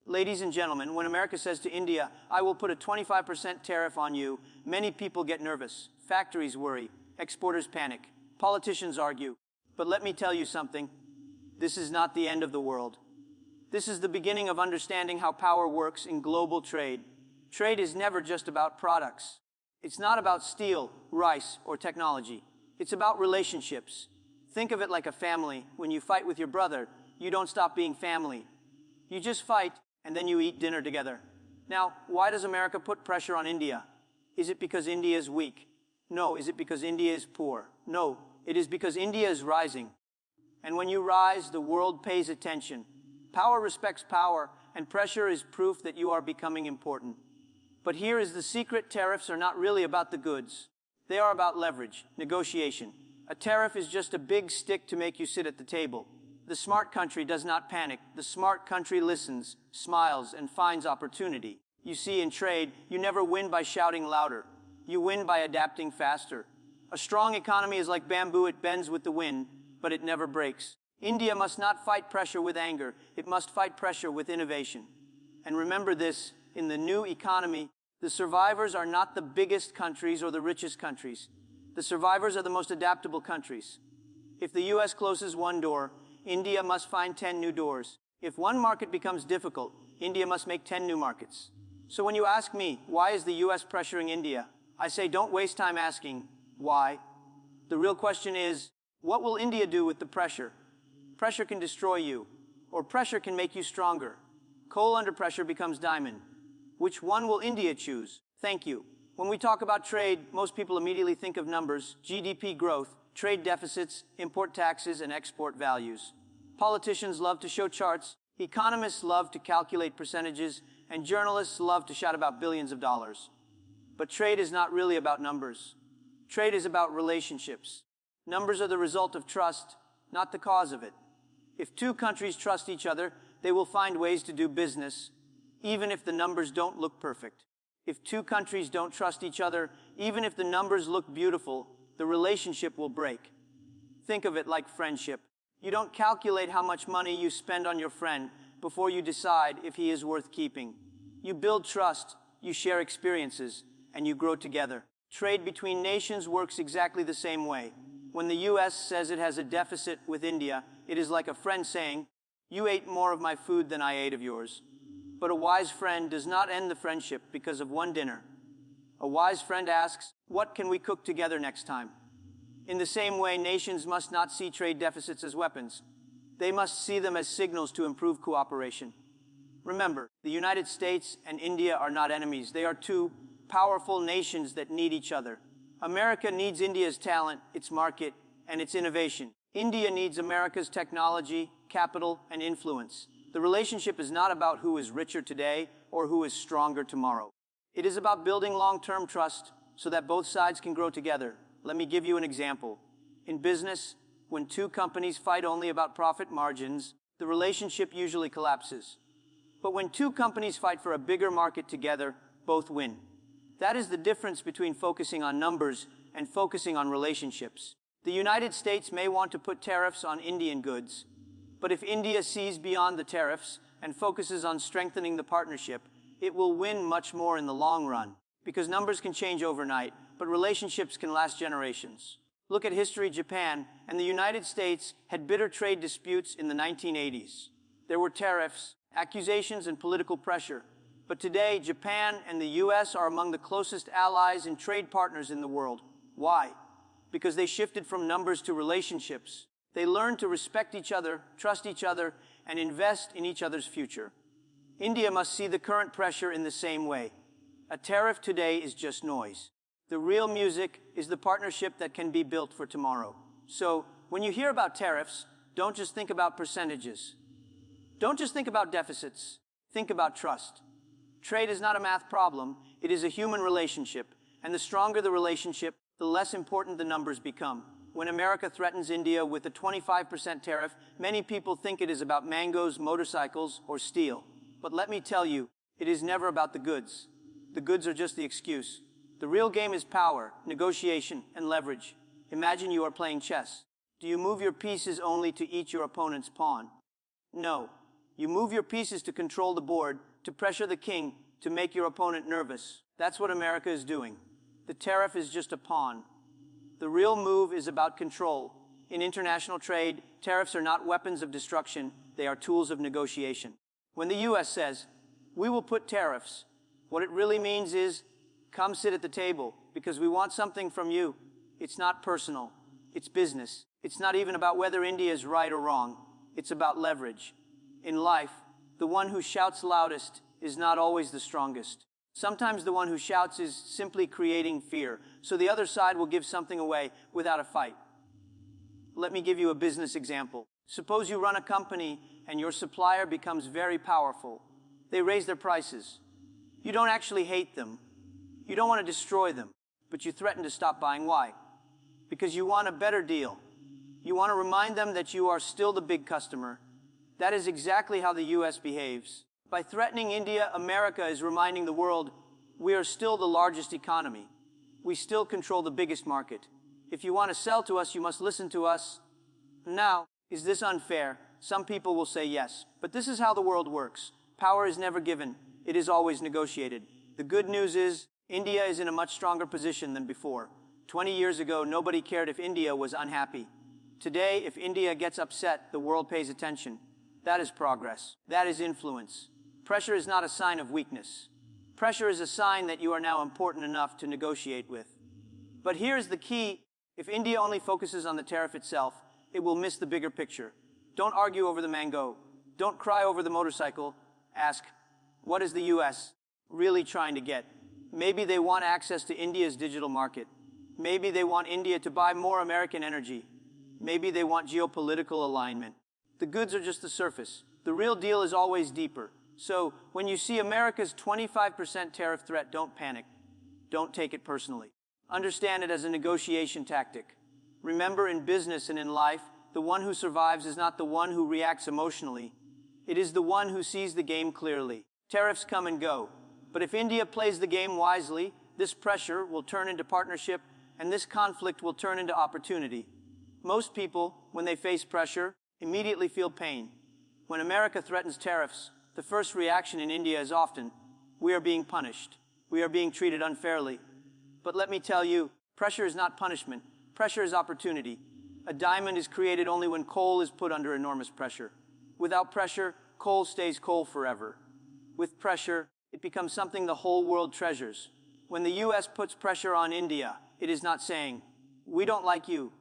Ladies and gentlemen, when America says to India, I will put a 25% tariff on you, many people get nervous. Factories worry. Exporters panic. Politicians argue. But let me tell you something. This is not the end of the world. This is the beginning of understanding how power works in global trade. Trade is never just about products. It's not about steel, rice, or technology. It's about relationships. Think of it like a family. When you fight with your brother, you don't stop being family. You just fight, and then you eat dinner together. Now, why does America put pressure on India? Is it because India is weak? No. Is it because India is poor? No. It is because India is rising. And when you rise, the world pays attention. Power respects power, and pressure is proof that you are becoming important. But here is the secret: tariffs are not really about the goods. They are about leverage, negotiation. A tariff is just a big stick to make you sit at the table. The smart country does not panic. The smart country listens, smiles, and finds opportunity. You see, in trade, you never win by shouting louder. You win by adapting faster. A strong economy is like bamboo. It bends with the wind, but it never breaks. India must not fight pressure with anger. It must fight pressure with innovation. And remember this, in the new economy, the survivors are not the biggest countries or the richest countries. The survivors are the most adaptable countries. If the U.S. closes one door, India must find 10 new doors. If one market becomes difficult, India must make 10 new markets. So when you ask me, why is the U.S. pressuring India? I say, don't waste time asking, why? The real question is, what will India do with the pressure? Pressure can destroy you, or pressure can make you stronger. Coal under pressure becomes diamond. Which one will India choose? Thank you. When we talk about trade, most people immediately think of numbers, GDP growth, trade deficits, import taxes, and export values. Politicians love to show charts, economists love to calculate percentages, and journalists love to shout about billions of dollars. But trade is not really about numbers. Trade is about relationships. Numbers are the result of trust, not the cause of it. If two countries trust each other, they will find ways to do business, even if the numbers don't look perfect. If two countries don't trust each other, even if the numbers look beautiful, the relationship will break. Think of it like friendship. You don't calculate how much money you spend on your friend before you decide if he is worth keeping. You build trust, you share experiences, and you grow together. Trade between nations works exactly the same way. When the U.S. says it has a deficit with India, it is like a friend saying, you ate more of my food than I ate of yours. But a wise friend does not end the friendship because of one dinner. A wise friend asks, what can we cook together next time? In the same way, nations must not see trade deficits as weapons. They must see them as signals to improve cooperation. Remember, the United States and India are not enemies. They are two powerful nations that need each other. America needs India's talent, its market, and its innovation. India needs America's technology, capital, and influence. The relationship is not about who is richer today or who is stronger tomorrow. It is about building long-term trust so that both sides can grow together. Let me give you an example. In business, when two companies fight only about profit margins, the relationship usually collapses. But when two companies fight for a bigger market together, both win. That is the difference between focusing on numbers and focusing on relationships. The United States may want to put tariffs on Indian goods, but if India sees beyond the tariffs and focuses on strengthening the partnership, it will win much more in the long run. Because numbers can change overnight, but relationships can last generations. Look at history. Japan and the United States had bitter trade disputes in the 1980s. There were tariffs, accusations, and political pressure. But today, Japan and the U.S. are among the closest allies and trade partners in the world. Why? Because they shifted from numbers to relationships. They learned to respect each other, trust each other, and invest in each other's future. India must see the current pressure in the same way. A tariff today is just noise. The real music is the partnership that can be built for tomorrow. So, when you hear about tariffs, don't just think about percentages. Don't just think about deficits. Think about trust. Trade is not a math problem, it is a human relationship, and the stronger the relationship, the less important the numbers become. When America threatens India with a 25% tariff, many people think it is about mangoes, motorcycles, or steel. But let me tell you, it is never about the goods. The goods are just the excuse. The real game is power, negotiation, and leverage. Imagine you are playing chess. Do you move your pieces only to eat your opponent's pawn? No. You move your pieces to control the board, to pressure the king, to make your opponent nervous. That's what America is doing. The tariff is just a pawn. The real move is about control. In international trade, tariffs are not weapons of destruction, they are tools of negotiation. When the U.S. says, "We will put tariffs," what it really means is, come sit at the table, because we want something from you. It's not personal, it's business. It's not even about whether India is right or wrong. It's about leverage. In life, the one who shouts loudest is not always the strongest. Sometimes the one who shouts is simply creating fear, so the other side will give something away without a fight. Let me give you a business example. Suppose you run a company and your supplier becomes very powerful. They raise their prices. You don't actually hate them. You don't want to destroy them, but you threaten to stop buying. Why? Because you want a better deal. You want to remind them that you are still the big customer. That is exactly how the U.S. behaves. By threatening India, America is reminding the world, we are still the largest economy. We still control the biggest market. If you want to sell to us, you must listen to us. Now, is this unfair? Some people will say yes, but this is how the world works. Power is never given. It is always negotiated. The good news is, India is in a much stronger position than before. 20 years ago, nobody cared if India was unhappy. Today, if India gets upset, the world pays attention. That is progress. That is influence. Pressure is not a sign of weakness. Pressure is a sign that you are now important enough to negotiate with. But here's the key. If India only focuses on the tariff itself, it will miss the bigger picture. Don't argue over the mango. Don't cry over the motorcycle. Ask, what is the U.S. really trying to get? Maybe they want access to India's digital market. Maybe they want India to buy more American energy. Maybe they want geopolitical alignment. The goods are just the surface. The real deal is always deeper. So, when you see America's 25% tariff threat, don't panic. Don't take it personally. Understand it as a negotiation tactic. Remember, in business and in life, the one who survives is not the one who reacts emotionally. It is the one who sees the game clearly. Tariffs come and go. But if India plays the game wisely, this pressure will turn into partnership, and this conflict will turn into opportunity. Most people, when they face pressure, immediately feel pain. When America threatens tariffs, the first reaction in India is often, we are being punished. We are being treated unfairly. But let me tell you, pressure is not punishment. Pressure is opportunity. A diamond is created only when coal is put under enormous pressure. Without pressure, coal stays coal forever. With pressure, it becomes something the whole world treasures. When the U.S. puts pressure on India, it is not saying, we don't like you.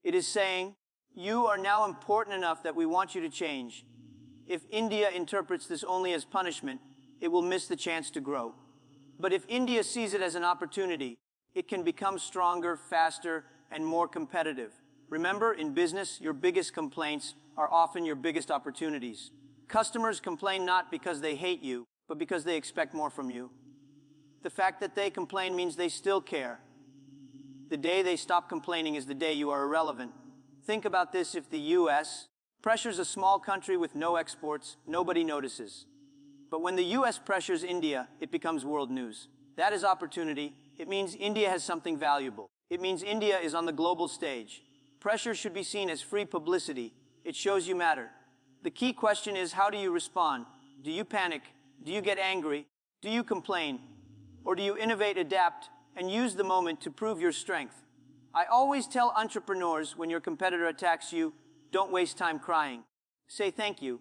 It is saying, you are now important enough that we want you to change. If India interprets this only as punishment, it will miss the chance to grow. But if India sees it as an opportunity, it can become stronger, faster, and more competitive. Remember, in business, your biggest complaints are often your biggest opportunities. Customers complain not because they hate you, but because they expect more from you. The fact that they complain means they still care. The day they stop complaining is the day you are irrelevant. Think about this: if the U.S. pressures a small country with no exports, nobody notices. But when the U.S. pressures India, it becomes world news. That is opportunity. It means India has something valuable. It means India is on the global stage. Pressure should be seen as free publicity. It shows you matter. The key question is, how do you respond? Do you panic? Do you get angry? Do you complain? Or do you innovate, adapt, and use the moment to prove your strength? I always tell entrepreneurs, when your competitor attacks you, don't waste time crying. Say thank you.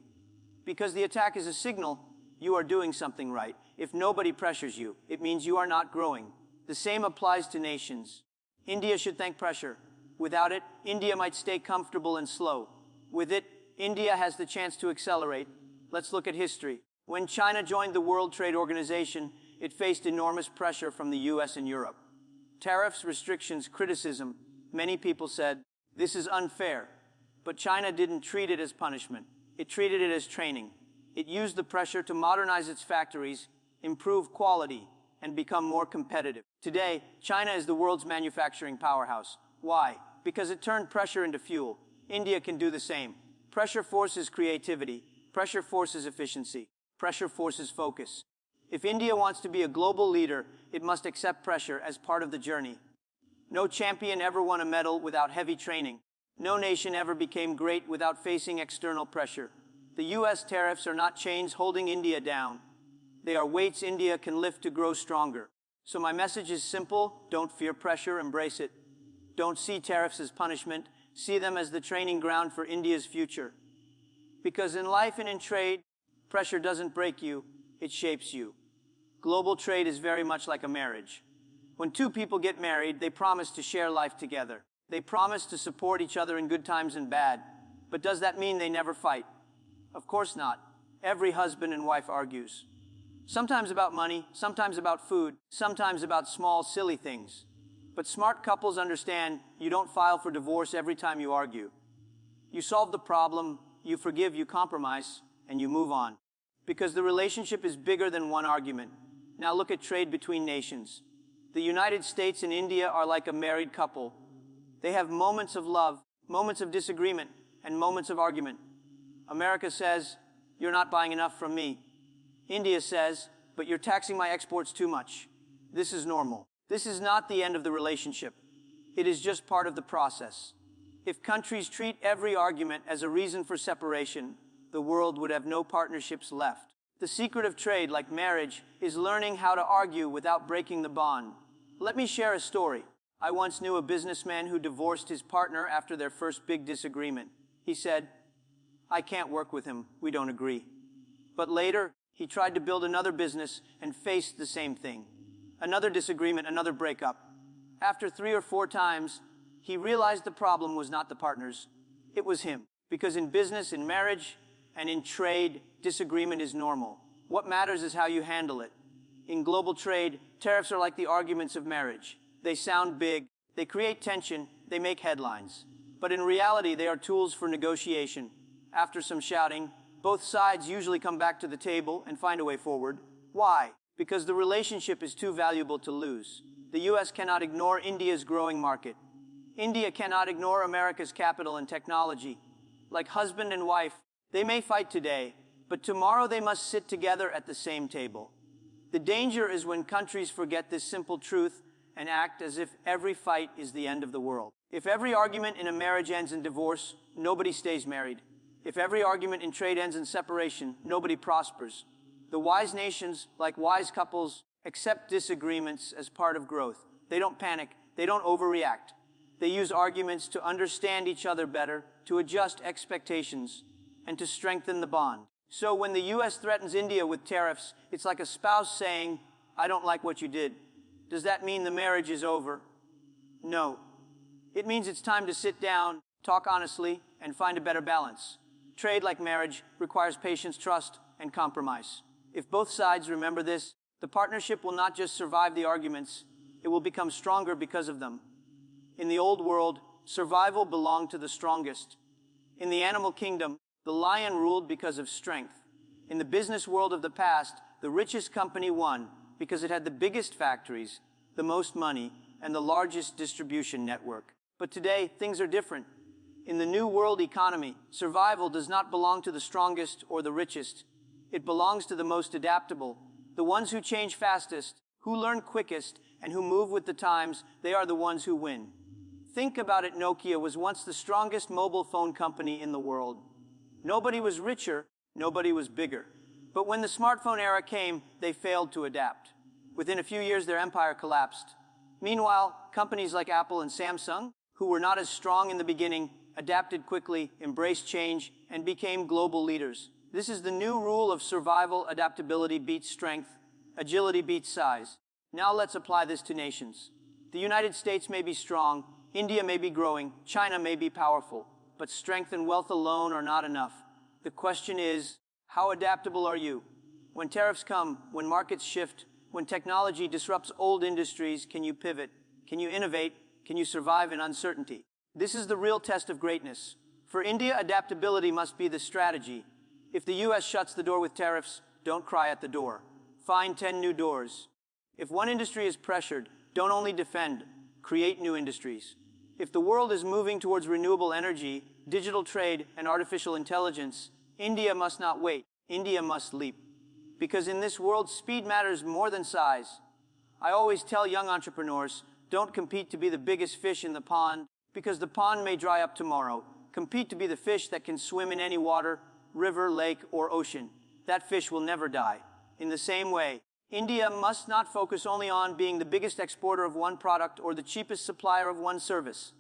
Because the attack is a signal you are doing something right. If nobody pressures you, it means you are not growing. The same applies to nations. India should thank pressure. Without it, India might stay comfortable and slow. With it, India has the chance to accelerate. Let's look at history. When China joined the World Trade Organization, it faced enormous pressure from the U.S. and Europe. Tariffs, restrictions, criticism. Many people said, this is unfair. But China didn't treat it as punishment. It treated it as training. It used the pressure to modernize its factories, improve quality, and become more competitive. Today, China is the world's manufacturing powerhouse. Why? Because it turned pressure into fuel. India can do the same. Pressure forces creativity. Pressure forces efficiency. Pressure forces focus. If India wants to be a global leader, it must accept pressure as part of the journey. No champion ever won a medal without heavy training. No nation ever became great without facing external pressure. The U.S. tariffs are not chains holding India down. They are weights India can lift to grow stronger. So my message is simple: don't fear pressure, embrace it. Don't see tariffs as punishment, see them as the training ground for India's future. Because in life and in trade, pressure doesn't break you, it shapes you. Global trade is very much like a marriage. When two people get married, they promise to share life together. They promise to support each other in good times and bad. But does that mean they never fight? Of course not. Every husband and wife argues. Sometimes about money, sometimes about food, sometimes about small, silly things. But smart couples understand you don't file for divorce every time you argue. You solve the problem, you forgive, you compromise, and you move on. Because the relationship is bigger than one argument. Now look at trade between nations. The United States and India are like a married couple. They have moments of love, moments of disagreement, and moments of argument. America says, "You're not buying enough from me." India says, "But you're taxing my exports too much." This is normal. This is not the end of the relationship. It is just part of the process. If countries treat every argument as a reason for separation, the world would have no partnerships left. The secret of trade, like marriage, is learning how to argue without breaking the bond. Let me share a story. I once knew a businessman who divorced his partner after their first big disagreement. He said, "I can't work with him, we don't agree." But later, he tried to build another business and faced the same thing. Another disagreement, another breakup. After 3 or 4 times, he realized the problem was not the partners, it was him. Because in business, in marriage, and in trade, disagreement is normal. What matters is how you handle it. In global trade, tariffs are like the arguments of marriage. They sound big, they create tension, they make headlines. But in reality, they are tools for negotiation. After some shouting, both sides usually come back to the table and find a way forward. Why? Because the relationship is too valuable to lose. The U.S. cannot ignore India's growing market. India cannot ignore America's capital and technology. Like husband and wife, they may fight today, but tomorrow they must sit together at the same table. The danger is when countries forget this simple truth and act as if every fight is the end of the world. If every argument in a marriage ends in divorce, nobody stays married. If every argument in trade ends in separation, nobody prospers. The wise nations, like wise couples, accept disagreements as part of growth. They don't panic. They don't overreact. They use arguments to understand each other better, to adjust expectations, and to strengthen the bond. So when the U.S. threatens India with tariffs, it's like a spouse saying, "I don't like what you did." Does that mean the marriage is over? No. It means it's time to sit down, talk honestly, and find a better balance. Trade, like marriage, requires patience, trust, and compromise. If both sides remember this, the partnership will not just survive the arguments, it will become stronger because of them. In the old world, survival belonged to the strongest. In the animal kingdom, the lion ruled because of strength. In the business world of the past, the richest company won because it had the biggest factories, the most money, and the largest distribution network. But today, things are different. In the new world economy, survival does not belong to the strongest or the richest. It belongs to the most adaptable, the ones who change fastest, who learn quickest, and who move with the times. They are the ones who win. Think about it. Nokia was once the strongest mobile phone company in the world. Nobody was richer, nobody was bigger. But when the smartphone era came, they failed to adapt. Within a few years, their empire collapsed. Meanwhile, companies like Apple and Samsung, who were not as strong in the beginning, adapted quickly, embraced change, and became global leaders. This is the new rule of survival. Adaptability beats strength, agility beats size. Now let's apply this to nations. The United States may be strong, India may be growing, China may be powerful, but strength and wealth alone are not enough. The question is, how adaptable are you? When tariffs come, when markets shift, when technology disrupts old industries, can you pivot? Can you innovate? Can you survive in uncertainty? This is the real test of greatness. For India, adaptability must be the strategy. If the U.S. shuts the door with tariffs, don't cry at the door. Find 10 new doors. If one industry is pressured, don't only defend, create new industries. If the world is moving towards renewable energy, digital trade, and artificial intelligence, India must not wait. India must leap. Because in this world, speed matters more than size. I always tell young entrepreneurs, don't compete to be the biggest fish in the pond, because the pond may dry up tomorrow. Compete to be the fish that can swim in any water, river, lake, or ocean. That fish will never die. In the same way, India must not focus only on being the biggest exporter of one product or the cheapest supplier of one service.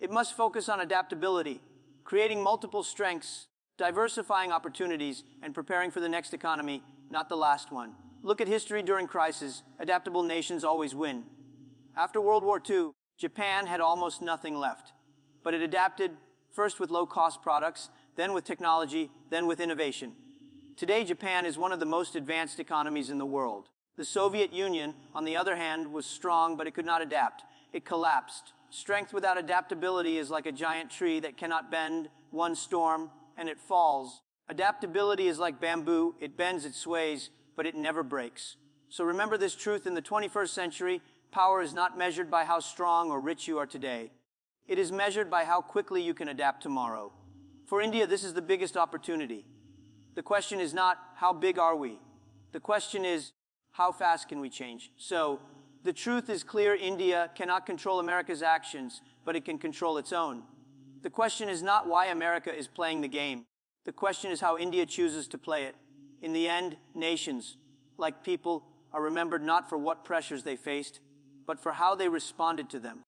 It must focus on adaptability, creating multiple strengths, diversifying opportunities, and preparing for the next economy, not the last one. Look at history during crisis. Adaptable nations always win. After World War II, Japan had almost nothing left. But it adapted, first with low-cost products, then with technology, then with innovation. Today, Japan is one of the most advanced economies in the world. The Soviet Union, on the other hand, was strong, but it could not adapt. It collapsed. Strength without adaptability is like a giant tree that cannot bend. One storm, and it falls. Adaptability is like bamboo. It bends, it sways, but it never breaks. So remember this truth: in the 21st century, power is not measured by how strong or rich you are today. It is measured by how quickly you can adapt tomorrow. For India, this is the biggest opportunity. The question is not, how big are we? The question is, how fast can we change? So, the truth is clear: India cannot control America's actions, but it can control its own. The question is not why America is playing the game. The question is how India chooses to play it. In the end, nations, like people, are remembered not for what pressures they faced, but for how they responded to them.